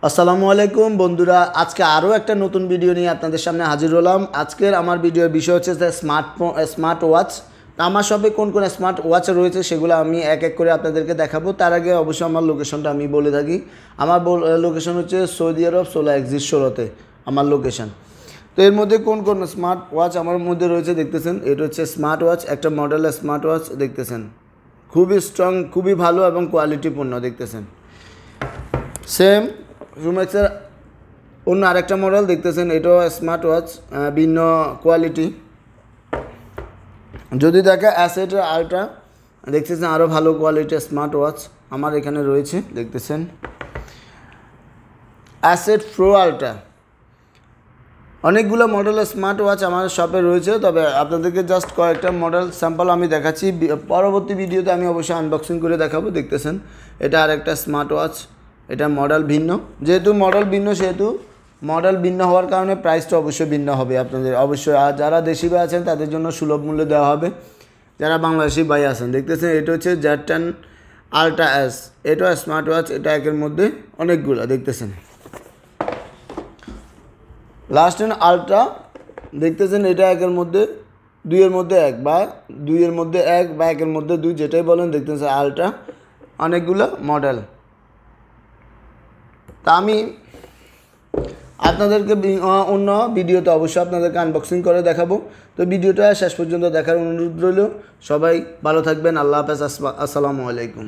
আসসালামু আলাইকুম বন্ধুরা, আজকে আরও একটা নতুন ভিডিও নিয়ে আপনাদের সামনে হাজির হলাম। আজকের আমার ভিডিওর বিষয় হচ্ছে যে স্মার্ট ওয়াচ। আমার শপে কোন কোন স্মার্ট ওয়াচ রয়েছে সেগুলো আমি এক এক করে আপনাদেরকে দেখাবো। তার আগে অবশ্যই আমার লোকেশনটা আমি বলে থাকি। আমার লোকেশন হচ্ছে সৌদি আরব সোলা এক্সিট 16-তে আমার লোকেশন। তো এর মধ্যে কোন কোন স্মার্ট ওয়াচ আমার মধ্যে রয়েছে দেখতেছেন। এটা হচ্ছে স্মার্ট ওয়াচ, একটা মডেল স্মার্ট ওয়াচ দেখতেছেন, খুবই স্ট্রং, খুবই ভালো এবং কোয়ালিটিপূর্ণ দেখতেছেন। সেম রুমেক্সের অন্য আরেকটা মডেল দেখতেছেন, এটাও স্মার্ট ওয়াচ, ভিন্ন কোয়ালিটি। যদি দেখে অ্যাসেটের আলট্রা দেখতেছেন, আরও ভালো কোয়ালিটির স্মার্ট ওয়াচ আমার এখানে রয়েছে দেখতেছেন। অ্যাসেট প্রো আলট্রা, অনেকগুলো মডেলের স্মার্ট ওয়াচ আমার শপে রয়েছে, তবে আপনাদেরকে জাস্ট কয়েকটা মডেল স্যাম্পল আমি দেখাচ্ছি। পরবর্তী ভিডিওতে আমি অবশ্যই আনবক্সিং করে দেখাবো। দেখতেছেন এটা আরেকটা স্মার্ট ওয়াচ, এটা মডেল ভিন্ন। যেহেতু মডেল ভিন্ন সেহেতু মডেল ভিন্ন হওয়ার কারণে প্রাইসটা অবশ্যই ভিন্ন হবে আপনাদের অবশ্যই। আর যারা দেশি ভাই আছেন তাদের জন্য সুলভ মূল্যে দেওয়া হবে। যারা বাংলাদেশি ভাই আছেন দেখতেছেন, এটা হচ্ছে Z10 আলট্রা এস, এটাও স্মার্ট ওয়াচ, এটা একের মধ্যে অনেকগুলো দেখতেছেন। লাস্ট এন্ড আলট্রা দেখতেছেন, এটা একের মধ্যে দুইয়ের মধ্যে এক বা দুইয়ের মধ্যে এক বা একের মধ্যে দুই, যেটাই বলেন দেখতেছেন আলট্রা, অনেকগুলো মডেল। তা আমি আপনাদেরকে অন্য ভিডিওতে অবশ্যই আপনাদেরকে আনবক্সিং করে দেখাবো। তো ভিডিওটা শেষ পর্যন্ত দেখার অনুরোধ রইল। সবাই ভালো থাকবেন, আল্লাহ হাফেজ, আসসালামু আলাইকুম।